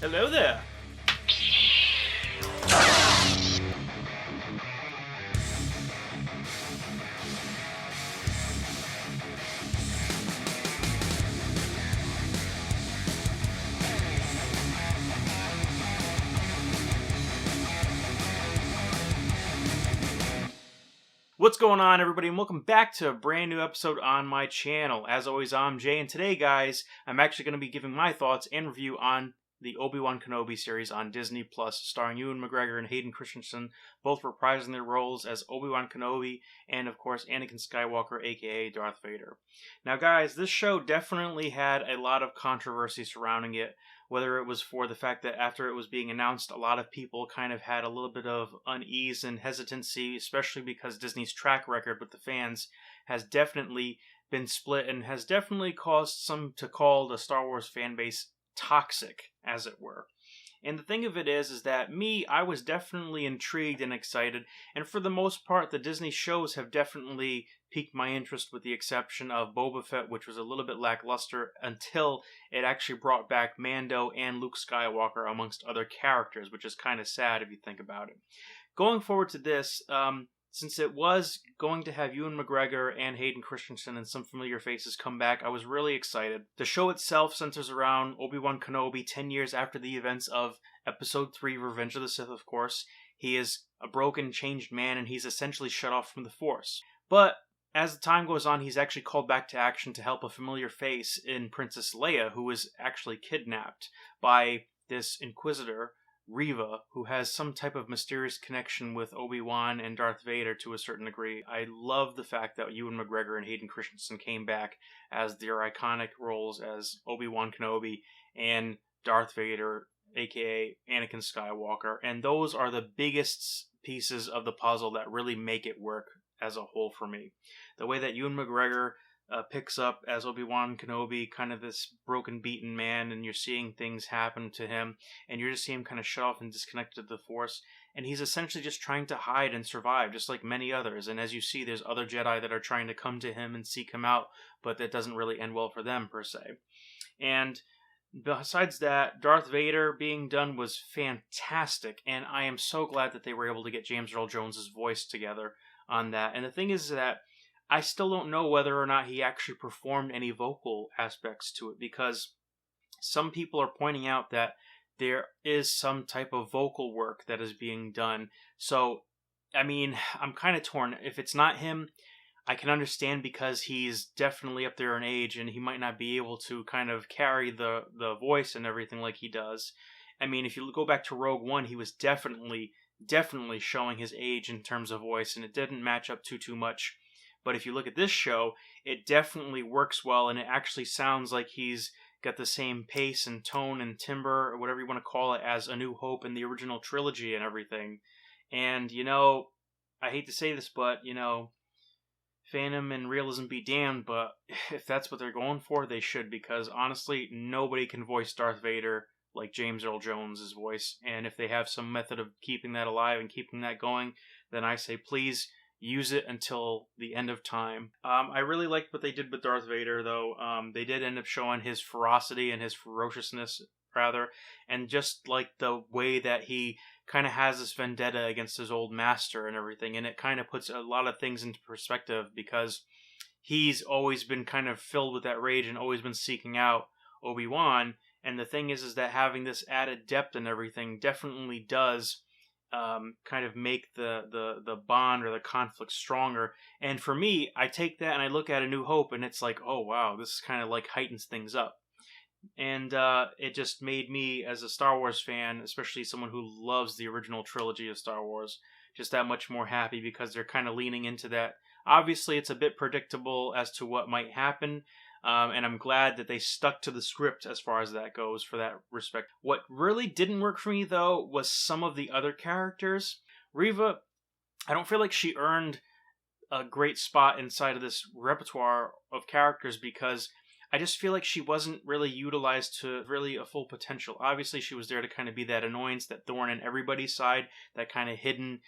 Hello there. What's going on, everybody, and welcome back to a brand new episode on my channel. As always, I'm Jay, and today, guys, I'm actually going to be giving my thoughts and review on the Obi-Wan Kenobi series on Disney Plus, starring Ewan McGregor and Hayden Christensen, both reprising their roles as Obi-Wan Kenobi and, of course, Anakin Skywalker, aka Darth Vader. Now, guys, this show definitely had a lot of controversy surrounding it, whether it was for the fact that after it was being announced, a lot of people kind of had a little bit of unease and hesitancy, especially because Disney's track record with the fans has definitely been split and has definitely caused some to call the Star Wars fan base toxic, as it were. And the thing of it is that I was definitely intrigued and excited, and for the most part, the Disney shows have definitely piqued my interest, with the exception of Boba Fett, which was a little bit lackluster until it actually brought back Mando and Luke Skywalker, amongst other characters, which is kind of sad if you think about it. Going forward to this, since it was going to have Ewan McGregor and Hayden Christensen and some familiar faces come back, I was really excited. The show itself centers around Obi-Wan Kenobi 10 years after the events of Episode 3, Revenge of the Sith, of course. He is a broken, changed man, and he's essentially shut off from the Force. But as the time goes on, he's actually called back to action to help a familiar face in Princess Leia, who was actually kidnapped by this Inquisitor, Reva, who has some type of mysterious connection with Obi-Wan and Darth Vader to a certain degree. I love the fact that Ewan McGregor and Hayden Christensen came back as their iconic roles as Obi-Wan Kenobi and Darth Vader, aka Anakin Skywalker, and those are the biggest pieces of the puzzle that really make it work as a whole for me. The way that Ewan McGregor picks up as Obi-Wan Kenobi, kind of this broken, beaten man, and you're seeing things happen to him, and you're just seeing him kind of shut off and disconnected to the Force, and he's essentially just trying to hide and survive, just like many others. And as you see, there's other Jedi that are trying to come to him and seek him out, but that doesn't really end well for them, per se. And besides that, Darth Vader being done was fantastic, and I am so glad that they were able to get James Earl Jones' voice together on that. And the thing is that I still don't know whether or not he actually performed any vocal aspects to it, because some people are pointing out that there is some type of vocal work that is being done. So, I mean, I'm kind of torn. If it's not him, I can understand, because he's definitely up there in age and he might not be able to kind of carry the voice and everything like he does. I mean, if you go back to Rogue One, he was definitely showing his age in terms of voice, and it didn't match up too much. But if you look at this show, it definitely works well, and it actually sounds like he's got the same pace and tone and timbre, or whatever you want to call it, as A New Hope in the original trilogy and everything. And, I hate to say this, but, fandom and realism be damned, but if that's what they're going for, they should, because honestly, nobody can voice Darth Vader like James Earl Jones' voice. And if they have some method of keeping that alive and keeping that going, then I say please use it until the end of time. I really liked what they did with Darth Vader, though. They did end up showing his ferocity and his ferociousness, rather, and just like the way that he kind of has this vendetta against his old master and everything, and it kind of puts a lot of things into perspective, because he's always been kind of filled with that rage and always been seeking out Obi-Wan. And the thing is that having this added depth and everything definitely does kind of make the bond or the conflict stronger. And for me, I take that and I look at A New Hope, and it's like, oh wow, this kind of like heightens things up. And it just made me, as a Star Wars fan, especially someone who loves the original trilogy of Star Wars, just that much more happy, because they're kind of leaning into that. Obviously, it's a bit predictable as to what might happen, and I'm glad that they stuck to the script as far as that goes for that respect. What really didn't work for me, though, was some of the other characters. Reva, I don't feel like she earned a great spot inside of this repertoire of characters, because I just feel like she wasn't really utilized to really a full potential. Obviously, she was there to kind of be that annoyance, that thorn in everybody's side, that kind of hidden,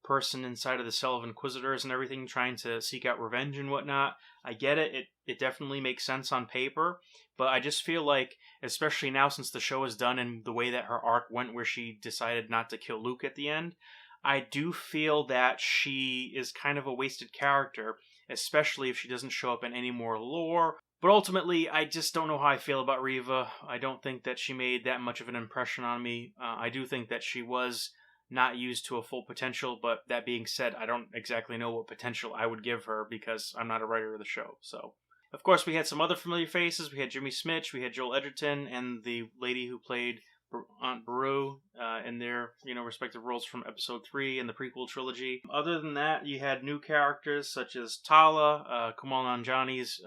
person inside of the cell of Inquisitors and everything, trying to seek out revenge and whatnot. I get it. It definitely makes sense on paper, but I just feel like, especially now since the show is done and the way that her arc went where she decided not to kill Luke at the end, I do feel that she is kind of a wasted character, especially if she doesn't show up in any more lore. But ultimately, I just don't know how I feel about Reva. I don't think that she made that much of an impression on me. I do think that she was not used to a full potential, but that being said, I don't exactly know what potential I would give her because I'm not a writer of the show. So, of course, we had some other familiar faces. We had Jimmy Smits, we had Joel Edgerton, and the lady who played Aunt Beru in their respective roles from episode 3 in the prequel trilogy. Other than that, you had new characters such as Tala, Kumail Nanjiani's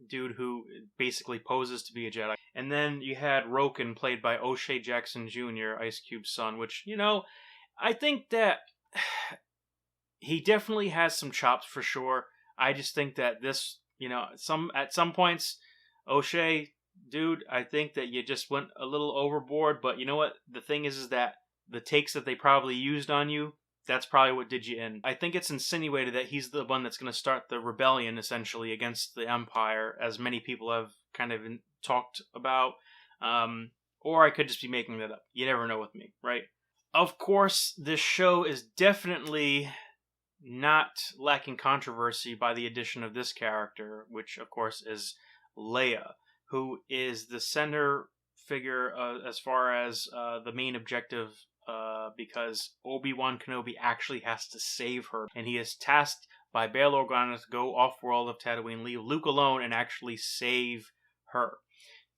dude who basically poses to be a Jedi. And then you had Roken, played by O'Shea Jackson Jr., Ice Cube's son, which, I think that he definitely has some chops for sure. I just think that this, at some points, O'Shea, dude, I think that you just went a little overboard, but you know what? The thing is that the takes that they probably used on you, that's probably what did you in. I think it's insinuated that he's the one that's going to start the rebellion, essentially, against the Empire, as many people have kind of talked about. Or I could just be making that up. You never know with me, right? Of course, this show is definitely not lacking controversy by the addition of this character, which, of course, is Leia, who is the center figure as far as the main objective, because Obi-Wan Kenobi actually has to save her, and he is tasked by Bail Organa to go off-world of Tatooine, leave Luke alone, and actually save her.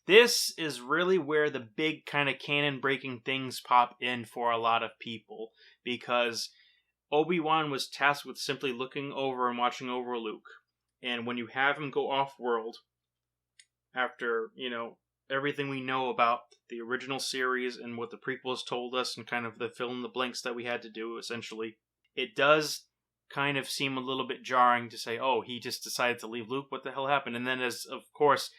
This is really where the big kind of canon-breaking things pop in for a lot of people, because Obi-Wan was tasked with simply looking over and watching over Luke, and when you have him go off-world, after, everything we know about the original series and what the prequels told us and kind of the fill in the blanks that we had to do, essentially, it does kind of seem a little bit jarring to say, oh, he just decided to leave Luke, what the hell happened? And then, as of course,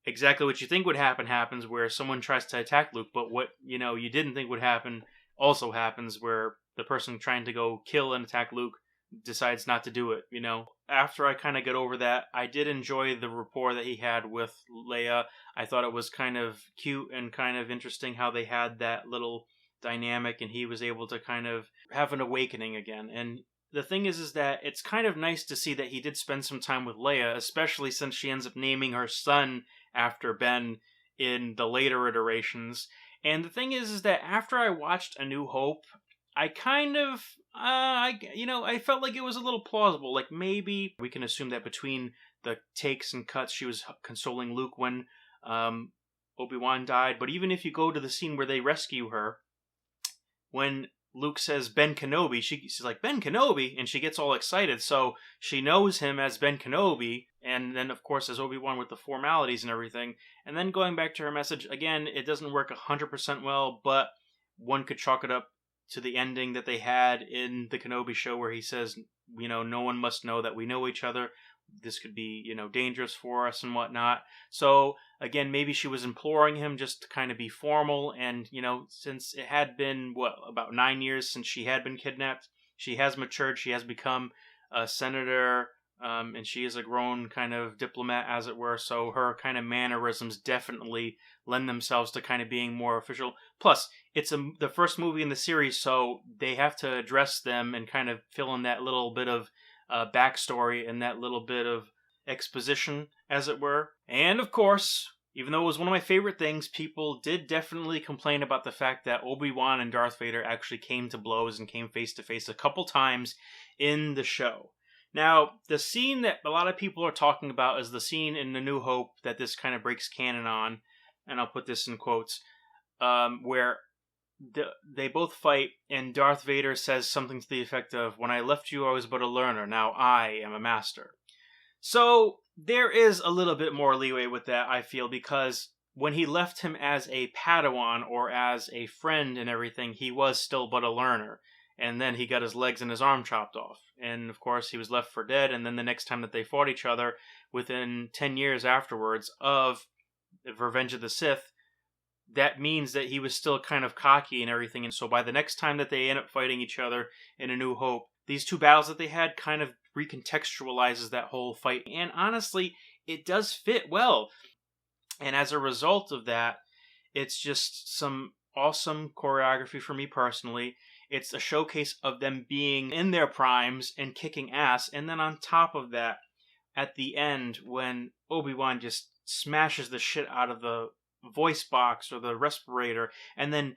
exactly what you think would happen happens, where someone tries to attack Luke, but what, you didn't think would happen also happens, where the person trying to go kill and attack Luke decides not to do it, After I kind of get over that, I did enjoy the rapport that he had with Leia. I thought it was kind of cute and kind of interesting how they had that little dynamic, and he was able to kind of have an awakening again. And the thing is that it's kind of nice to see that he did spend some time with Leia, especially since she ends up naming her son after Ben in the later iterations. And the thing is that after I watched A New Hope, I kind of, I felt like it was a little plausible. Like, maybe we can assume that between the takes and cuts, she was consoling Luke when Obi-Wan died. But even if you go to the scene where they rescue her, when Luke says Ben Kenobi, she's like, Ben Kenobi? And she gets all excited. So she knows him as Ben Kenobi. And then, of course, as Obi-Wan with the formalities and everything. And then going back to her message, again, it doesn't work 100% well, but one could chalk it up to the ending that they had in the Kenobi show where he says, no one must know that we know each other. This could be, dangerous for us and whatnot. So, again, maybe she was imploring him just to kind of be formal. And, since it had been, about 9 years since she had been kidnapped, she has matured. She has become a senator, and she is a grown kind of diplomat, as it were. So her kind of mannerisms definitely lend themselves to kind of being more official. Plus, it's the first movie in the series, so they have to address them and kind of fill in that little bit of backstory and that little bit of exposition, as it were. And of course, even though it was one of my favorite things, people did definitely complain about the fact that Obi-Wan and Darth Vader actually came to blows and came face to face a couple times in the show. Now, the scene that a lot of people are talking about is the scene in A New Hope that this kind of breaks canon on, and I'll put this in quotes, where they both fight, and Darth Vader says something to the effect of, "When I left you, I was but a learner. Now I am a master." So there is a little bit more leeway with that, I feel, because when he left him as a Padawan or as a friend and everything, he was still but a learner. And then he got his legs and his arm chopped off. And of course, he was left for dead. And then the next time that they fought each other, within 10 years afterwards of Revenge of the Sith, that means that he was still kind of cocky and everything. And so by the next time that they end up fighting each other in A New Hope, these two battles that they had kind of recontextualizes that whole fight. And honestly, it does fit well. And as a result of that, it's just some awesome choreography for me personally. It's a showcase of them being in their primes and kicking ass. And then on top of that, at the end, when Obi-Wan just smashes the shit out of the voice box or the respirator and then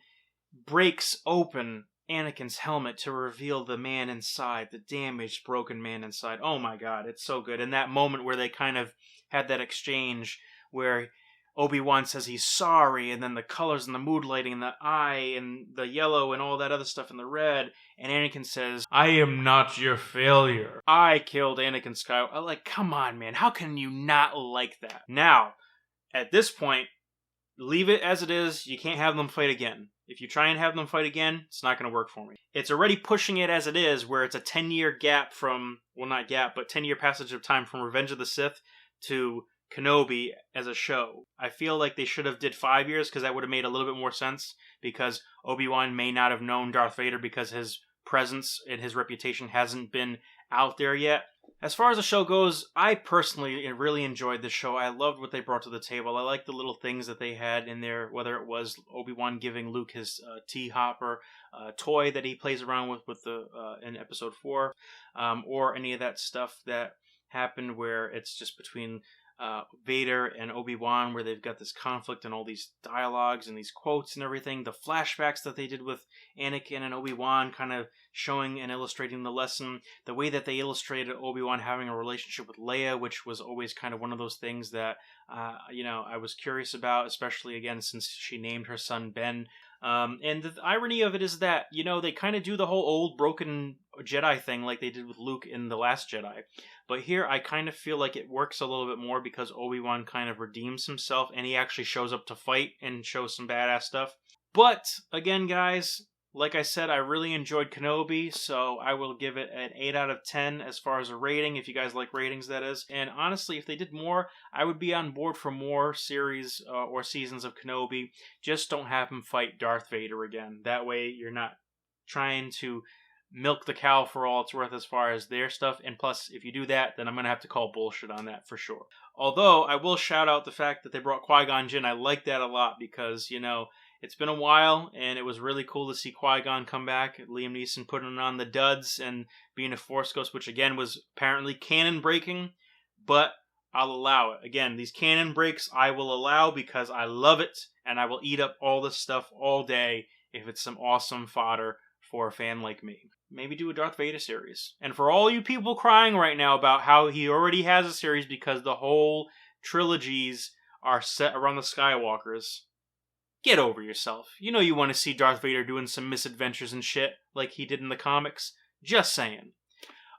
breaks open Anakin's helmet to reveal the man inside, the damaged, broken man inside. Oh my god, it's so good. And that moment where they kind of had that exchange where Obi-Wan says he's sorry, and then the colors and the mood lighting and the eye and the yellow and all that other stuff and the red, and Anakin says, "I am not your failure. I killed Anakin Skywalker." Like, come on, man. How can you not like that? Now, at this point, leave it as it is. You can't have them fight again. If you try and have them fight again, it's not going to work for me. It's already pushing it as it is, where it's a 10-year gap from, well, not gap, but 10-year passage of time from Revenge of the Sith to Kenobi as a show. I feel like they should have did 5 years, because that would have made a little bit more sense, because Obi-Wan may not have known Darth Vader because his presence and his reputation hasn't been out there yet. As far as the show goes, I personally really enjoyed the show. I loved what they brought to the table. I liked the little things that they had in there, whether it was Obi-Wan giving Luke his tea hopper toy that he plays around with the in Episode 4, or any of that stuff that happened where it's just between Vader and Obi-Wan, where they've got this conflict and all these dialogues and these quotes and everything. The flashbacks that they did with Anakin and Obi-Wan, kind of showing and illustrating the lesson. The way that they illustrated Obi-Wan having a relationship with Leia, which was always kind of one of those things that I was curious about, especially again since she named her son Ben. And the irony of it is that, they kind of do the whole old broken Jedi thing like they did with Luke in The Last Jedi. But here I kind of feel like it works a little bit more because Obi-Wan kind of redeems himself and he actually shows up to fight and shows some badass stuff. But, again, guys, like I said, I really enjoyed Kenobi, so I will give it an 8 out of 10 as far as a rating, if you guys like ratings, that is. And honestly, if they did more, I would be on board for more series or seasons of Kenobi. Just don't have him fight Darth Vader again. That way, you're not trying to milk the cow for all it's worth as far as their stuff. And plus, if you do that, then I'm going to have to call bullshit on that for sure. Although, I will shout out the fact that they brought Qui-Gon Jinn. I like that a lot because, it's been a while, and it was really cool to see Qui-Gon come back. Liam Neeson putting on the duds and being a Force ghost, which again was apparently canon breaking, but I'll allow it. Again, these canon breaks I will allow because I love it, and I will eat up all this stuff all day if it's some awesome fodder for a fan like me. Maybe do a Darth Vader series. And for all you people crying right now about how he already has a series because the whole trilogies are set around the Skywalkers, get over yourself. You want to see Darth Vader doing some misadventures and shit like he did in the comics. Just saying.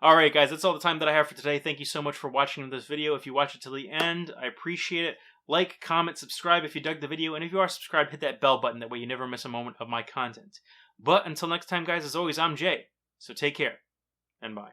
Alright guys, that's all the time that I have for today. Thank you so much for watching this video. If you watch it till the end, I appreciate it. Like, comment, subscribe if you dug the video, and if you are subscribed, hit that bell button. That way you never miss a moment of my content. But until next time guys, as always, I'm Jay. So take care, and bye.